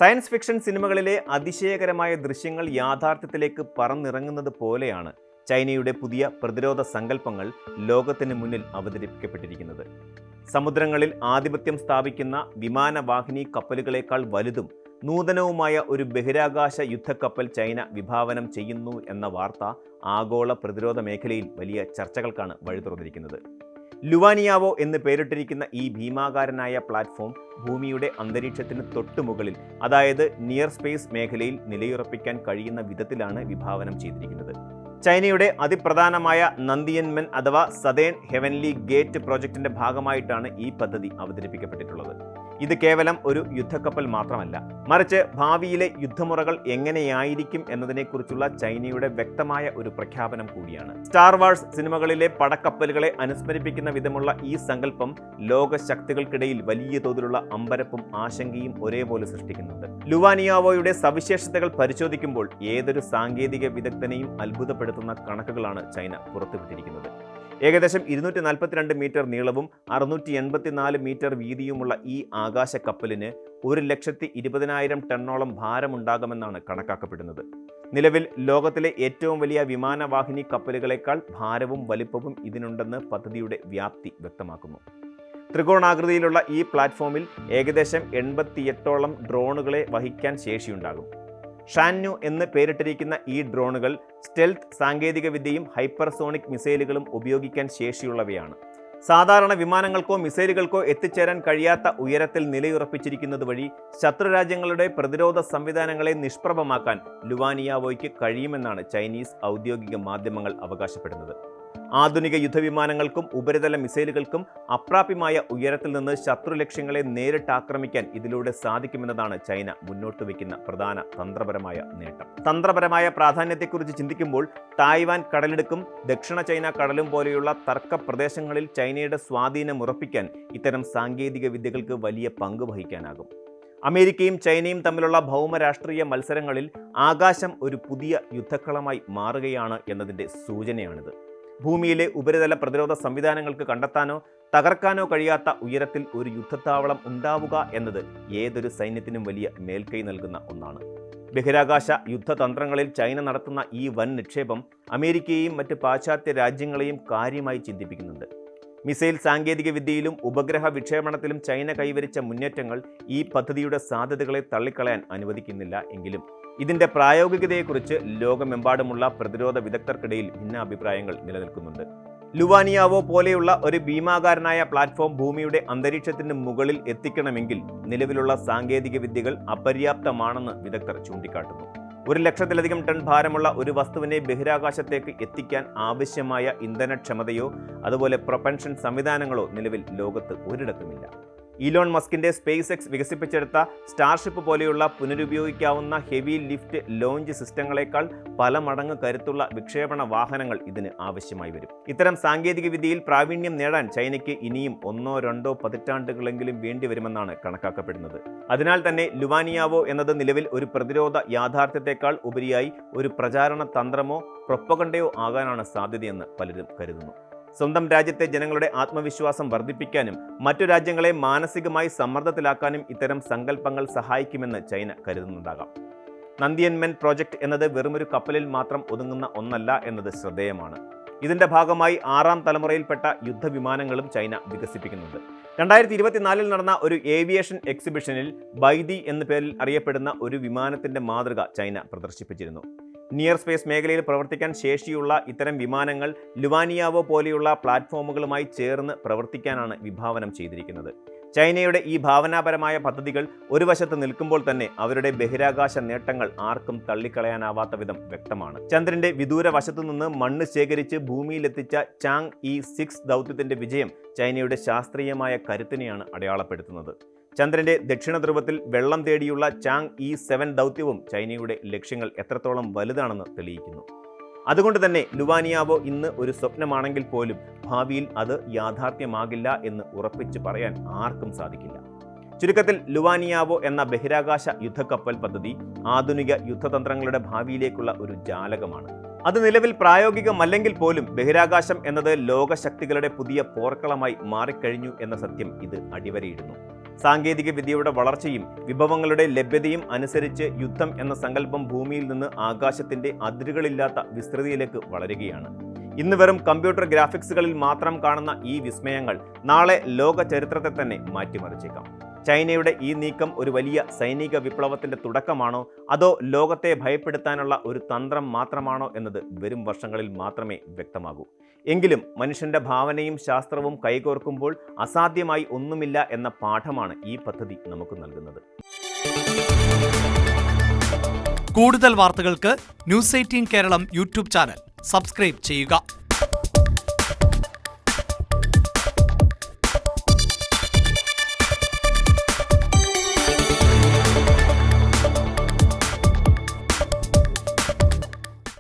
Science fiction സിനിമകളിലെ അതിശയകരമായ ദൃശ്യങ്ങൾ യാഥാർത്ഥ്യത്തിലേക്ക് പറന്നിറങ്ങുന്നത് പോലെയാണ് ചൈനയുടെ പുതിയ പ്രതിരോധ സങ്കല്പങ്ങൾ ലോകത്തിന് മുന്നിൽ അവതരിപ്പിക്കപ്പെട്ടിരിക്കുന്നത്. സമുദ്രങ്ങളിൽ ആധിപത്യം സ്ഥാപിക്കുന്ന വിമാനവാഹിനി കപ്പലുകളേക്കാൾ വലുതും നൂതനവുമായ ഒരു ബഹിരാകാശ യുദ്ധക്കപ്പൽ ചൈന വിഭാവനം ചെയ്യുന്നു എന്ന വാർത്ത ആഗോള പ്രതിരോധ മേഖലയിൽ വലിയ ചർച്ചകൾക്കാണ് വഴി തുറന്നിരിക്കുന്നത്. ലുവാനിയാവോ എന്ന് പേരിട്ടിരിക്കുന്ന ഈ ഭീമാകാരനായ പ്ലാറ്റ്ഫോം ഭൂമിയുടെ അന്തരീക്ഷത്തിന് തൊട്ടുമുകളിൽ, അതായത് നിയർ സ്പേസ് മേഖലയിൽ നിലയുറപ്പിക്കാൻ കഴിയുന്ന വിധത്തിലാണ് വിഭാവനം ചെയ്തിരിക്കുന്നത്. ചൈനയുടെ അതിപ്രധാനമായ നന്ദിയൻമെൻ അഥവാ സതേൺ ഹെവൻലി ഗേറ്റ് പ്രോജക്റ്റിന്റെ ഭാഗമായിട്ടാണ് ഈ പദ്ധതി അവതരിപ്പിക്കപ്പെട്ടിട്ടുള്ളത്. ഇത് കേവലം ഒരു യുദ്ധക്കപ്പൽ മാത്രമല്ല, മറിച്ച് ഭാവിയിലെ യുദ്ധമുറകൾ എങ്ങനെയായിരിക്കും എന്നതിനെക്കുറിച്ചുള്ള ചൈനയുടെ വ്യക്തമായ ഒരു പ്രഖ്യാപനം കൂടിയാണ്. സ്റ്റാർ വാർസ് സിനിമകളിലെ പടക്കപ്പലുകളെ അനുസ്മരിപ്പിക്കുന്ന വിധമുള്ള ഈ സങ്കല്പം ലോകശക്തികൾക്കിടയിൽ വലിയ തോതിലുള്ള അമ്പരപ്പും ആശങ്കയും ഒരേപോലെ സൃഷ്ടിക്കുന്നുണ്ട്. ലുവാനിയാവോയുടെ സവിശേഷതകൾ പരിശോധിക്കുമ്പോൾ ഏതൊരു സാങ്കേതിക വിദഗ്ധനെയും അത്ഭുതപ്പെടുത്തുന്ന കണക്കുകളാണ് ചൈന പുറത്തുവിട്ടിരിക്കുന്നത്. ഏകദേശം 242 മീറ്റർ നീളവും 684 മീറ്റർ വീതിയുമുള്ള ഈ ആകാശ കപ്പലിന് 1,20,000 ടണ്ണോളം ഭാരമുണ്ടാകുമെന്നാണ് കണക്കാക്കപ്പെടുന്നത്. നിലവിൽ ലോകത്തിലെ ഏറ്റവും വലിയ വിമാനവാഹിനി കപ്പലുകളേക്കാൾ ഭാരവും വലിപ്പവും ഇതിനുണ്ടെന്ന് പദ്ധതിയുടെ വ്യാപ്തി വ്യക്തമാക്കുന്നു. ത്രികോണാകൃതിയിലുള്ള ഈ പ്ലാറ്റ്ഫോമിൽ ഏകദേശം 88ഓളം ഡ്രോണുകളെ വഹിക്കാൻ ശേഷിയുണ്ടാകും. ഷാന്യു എന്ന് പേരിട്ടിരിക്കുന്ന ഈ ഡ്രോണുകൾ സ്റ്റെൽത്ത് സാങ്കേതികവിദ്യയും ഹൈപ്പർസോണിക് മിസൈലുകളും ഉപയോഗിക്കാൻ ശേഷിയുള്ളവയാണ്. സാധാരണ വിമാനങ്ങൾക്കോ മിസൈലുകൾക്കോ എത്തിച്ചേരാൻ കഴിയാത്ത ഉയരത്തിൽ നിലയുറപ്പിച്ചിരിക്കുന്നത് വഴി ശത്രുരാജ്യങ്ങളുടെ പ്രതിരോധ സംവിധാനങ്ങളെ നിഷ്പ്രഭമാക്കാൻ ലുവാനിയാവോയ്ക്ക് കഴിയുമെന്നാണ് ചൈനീസ് ഔദ്യോഗിക മാധ്യമങ്ങൾ അവകാശപ്പെടുന്നത്. ആധുനിക യുദ്ധവിമാനങ്ങൾക്കും ഉപരിതല മിസൈലുകൾക്കും അപ്രാപ്യമായ ഉയരത്തിൽ നിന്ന് ശത്രു ലക്ഷ്യങ്ങളെ നേരിട്ട് ആക്രമിക്കാൻ ഇതിലൂടെ സാധിക്കുമെന്നതാണ് ചൈന മുന്നോട്ട് വയ്ക്കുന്ന പ്രധാന തന്ത്രപരമായ നേട്ടം. തന്ത്രപരമായ പ്രാധാന്യത്തെക്കുറിച്ച് ചിന്തിക്കുമ്പോൾ തായ്വാൻ കടലിടുക്കും ദക്ഷിണ ചൈന കടലും പോലെയുള്ള തർക്ക പ്രദേശങ്ങളിൽ ചൈനയുടെ സ്വാധീനം ഉറപ്പിക്കാൻ ഇത്തരം സാങ്കേതിക വിദ്യകൾക്ക് വലിയ പങ്ക് വഹിക്കാനാകും. അമേരിക്കയും ചൈനയും തമ്മിലുള്ള ഭൗമരാഷ്ട്രീയ മത്സരങ്ങളിൽ ആകാശം ഒരു പുതിയ യുദ്ധക്കളമായി മാറുകയാണ് എന്നതിൻ്റെ സൂചനയാണിത്. ഭൂമിയിലെ ഉപരിതല പ്രതിരോധ സംവിധാനങ്ങൾക്ക് കണ്ടെത്താനോ തകർക്കാനോ കഴിയാത്ത ഉയരത്തിൽ ഒരു യുദ്ധത്താവളം ഉണ്ടാവുക എന്നത് ഏതൊരു സൈന്യത്തിനും വലിയ മേൽക്കൈ നൽകുന്ന ഒന്നാണ്. ബഹിരാകാശ യുദ്ധതന്ത്രങ്ങളിൽ ചൈന നടത്തുന്ന ഈ വൻ നിക്ഷേപം അമേരിക്കയെയും മറ്റ് പാശ്ചാത്യ രാജ്യങ്ങളെയും കാര്യമായി ചിന്തിപ്പിക്കുന്നുണ്ട്. മിസൈൽ സാങ്കേതിക വിദ്യയിലും ഉപഗ്രഹ വിക്ഷേപണത്തിലും ചൈന കൈവരിച്ച മുന്നേറ്റങ്ങൾ ഈ പദ്ധതിയുടെ സാധ്യതകളെ തള്ളിക്കളയാൻ അനുവദിക്കുന്നില്ല. എങ്കിലും ഇതിൻ്റെ പ്രായോഗികതയെക്കുറിച്ച് ലോകമെമ്പാടുമുള്ള പ്രതിരോധ വിദഗ്ധർക്കിടയിൽ ഭിന്നാഭിപ്രായങ്ങൾ നിലനിൽക്കുന്നുണ്ട്. ലുവാനിയാവോ പോലെയുള്ള ഒരു ഭീമാകാരനായ പ്ലാറ്റ്ഫോം ഭൂമിയുടെ അന്തരീക്ഷത്തിന് മുകളിൽ എത്തിക്കണമെങ്കിൽ നിലവിലുള്ള സാങ്കേതിക വിദ്യകൾ അപര്യാപ്തമാണെന്ന് വിദഗ്ധർ ചൂണ്ടിക്കാട്ടുന്നു. 1,00,000-ലധികം ടൺ ഭാരമുള്ള ഒരു വസ്തുവിനെ ബഹിരാകാശത്തേക്ക് എത്തിക്കാൻ ആവശ്യമായ ഇന്ധനക്ഷമതയോ അതുപോലെ പ്രൊപ്പൻഷൻ സംവിധാനങ്ങളോ നിലവിൽ ലോകത്ത് ഒരിടത്തുമില്ല. ഇലോൺ മസ്കിന്റെ സ്പേസ് എക്സ് വികസിപ്പിച്ചെടുത്ത സ്റ്റാർഷിപ്പ് പോലെയുള്ള പുനരുപയോഗിക്കാവുന്ന ഹെവി ലിഫ്റ്റ് ലോഞ്ച് സിസ്റ്റങ്ങളെക്കാൾ പല മടങ്ങ് കരുത്തുള്ള വിക്ഷേപണ വാഹനങ്ങൾ ഇതിന് ആവശ്യമായി വരും. ഇത്തരം സാങ്കേതിക വിദ്യയിൽ പ്രാവീണ്യം നേടാൻ ചൈനയ്ക്ക് ഇനിയും 1-2 പതിറ്റാണ്ടുകളെങ്കിലും വേണ്ടിവരുമെന്നാണ് കണക്കാക്കപ്പെടുന്നത്. അതിനാൽ തന്നെ ലുവാനിയാവോ എന്നത് നിലവിൽ ഒരു പ്രതിരോധ യാഥാർത്ഥ്യത്തെക്കാൾ ഉപരിയായി ഒരു പ്രചാരണ തന്ത്രമോ പ്രൊപ്പഗണ്ടയോ ആകാനാണ് സാധ്യതയെന്ന് പലരും കരുതുന്നു. സ്വന്തം രാജ്യത്തെ ജനങ്ങളുടെ ആത്മവിശ്വാസം വർദ്ധിപ്പിക്കാനും മറ്റു രാജ്യങ്ങളെ മാനസികമായി സമ്മർദ്ദത്തിലാക്കാനും ഇത്തരം സങ്കല്പങ്ങൾ സഹായിക്കുമെന്ന് ചൈന കരുതുന്നുണ്ടാകാം. നന്ദിയൻമെൻ പ്രോജക്റ്റ് എന്നത് വെറുമൊരു കപ്പലിൽ മാത്രം ഒതുങ്ങുന്ന ഒന്നല്ല എന്നത് ശ്രദ്ധേയമാണ്. ഇതിന്റെ ഭാഗമായി 6ാം തലമുറയിൽപ്പെട്ട യുദ്ധവിമാനങ്ങളും ചൈന വികസിപ്പിക്കുന്നുണ്ട്. 2024 നടന്ന ഒരു ഏവിയേഷൻ എക്സിബിഷനിൽ ബൈദി എന്ന പേരിൽ അറിയപ്പെടുന്ന ഒരു വിമാനത്തിന്റെ മാതൃക ചൈന പ്രദർശിപ്പിച്ചിരുന്നു. നിയർ സ്പേസ് മേഖലയിൽ പ്രവർത്തിക്കാൻ ശേഷിയുള്ള ഇത്തരം വിമാനങ്ങൾ ലുവാനിയാവോ പോലെയുള്ള പ്ലാറ്റ്ഫോമുകളുമായി ചേർന്ന് പ്രവർത്തിക്കാനാണ് വിഭാവനം ചെയ്തിരിക്കുന്നത്. ചൈനയുടെ ഈ ഭാവനാപരമായ പദ്ധതികൾ ഒരു വശത്ത് നിൽക്കുമ്പോൾ തന്നെ അവരുടെ ബഹിരാകാശ നേട്ടങ്ങൾ ആർക്കും തള്ളിക്കളയാനാവാത്ത വിധം വ്യക്തമാണ്. ചന്ദ്രന്റെ വിദൂര വശത്തു നിന്ന് മണ്ണ് ശേഖരിച്ച് ഭൂമിയിലെത്തിച്ച ചാങ് E6 ദൗത്യത്തിന്റെ വിജയം ചൈനയുടെ ശാസ്ത്രീയമായ കരുത്തിനെയാണ് അടയാളപ്പെടുത്തുന്നത്. ചന്ദ്രന്റെ ദക്ഷിണ ധ്രുവത്തിൽ വെള്ളം തേടിയുള്ള ചാങ് E7 ദൗത്യവും ചൈനയുടെ ലക്ഷ്യങ്ങൾ എത്രത്തോളം വലുതാണെന്ന് തെളിയിക്കുന്നു. അതുകൊണ്ട് തന്നെ ലുവാനിയാവോ ഇന്ന് ഒരു സ്വപ്നമാണെങ്കിൽ പോലും ഭാവിയിൽ അത് യാഥാർത്ഥ്യമാകില്ല എന്ന് ഉറപ്പിച്ച് പറയാൻ ആർക്കും സാധിക്കില്ല. ചുരുക്കത്തിൽ ലുവാനിയാവോ എന്ന ബഹിരാകാശ യുദ്ധക്കപ്പൽ പദ്ധതി ആധുനിക യുദ്ധതന്ത്രങ്ങളുടെ ഭാവിയിലേക്കുള്ള ഒരു ജാലകമാണ്. അത് നിലവിൽ പ്രായോഗികമല്ലെങ്കിൽ പോലും ബഹിരാകാശം എന്നത് ലോകശക്തികളുടെ പുതിയ പോർക്കളമായി മാറിക്കഴിഞ്ഞു എന്ന സത്യം ഇത് അടിവരയിടുന്നു. സാങ്കേതിക വിദ്യയുടെ വളർച്ചയും വിഭവങ്ങളുടെ ലഭ്യതയും അനുസരിച്ച് യുദ്ധം എന്ന സങ്കല്പം ഭൂമിയിൽ നിന്ന് ആകാശത്തിന്റെ അതിരുകളില്ലാത്ത വിസ്തൃതിയിലേക്ക് വളരുകയാണ്. ഇന്ന് വെറും കമ്പ്യൂട്ടർ ഗ്രാഫിക്സുകളിൽ മാത്രം കാണുന്ന ഈ വിസ്മയങ്ങൾ നാളെ ലോക ചരിത്രത്തെ തന്നെ മാറ്റിമറിച്ചേക്കാം. ചൈനയുടെ ഈ നീക്കം ഒരു വലിയ സൈനിക വിപ്ലവത്തിന്റെ തുടക്കമാണോ, അതോ ലോകത്തെ ഭയപ്പെടുത്താനുള്ള ഒരു തന്ത്രം മാത്രമാണോ എന്നത് വരും വർഷങ്ങളിൽ മാത്രമേ വ്യക്തമാകൂ. എങ്കിലും മനുഷ്യന്റെ ഭാവനയും ശാസ്ത്രവും കൈകോർക്കുമ്പോൾ അസാധ്യമായി ഒന്നുമില്ല എന്ന പാഠമാണ് ഈ പദ്ധതി നമുക്ക് നൽകുന്നത്. കൂടുതൽ വാർത്തകൾക്ക് news 18 Keralam YouTube channel subscribe ചെയ്യുക.